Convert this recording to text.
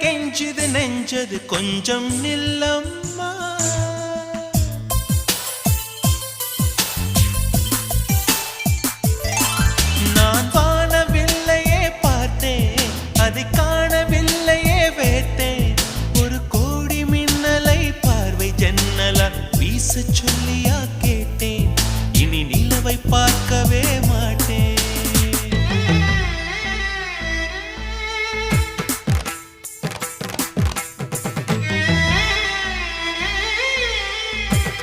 கெஞ்சுது நெஞ்சது கொஞ்சம் நில்லம்மா. நான் வானவில்லையே பார்த்தேன், அதை காணவில்லையே வேத்தேன். ஒரு கோடி மின்னலை பார்வை ஜன்னலால் வீச சொல்லியா கேட்டேன். இனி நிலவை பார்க்கவே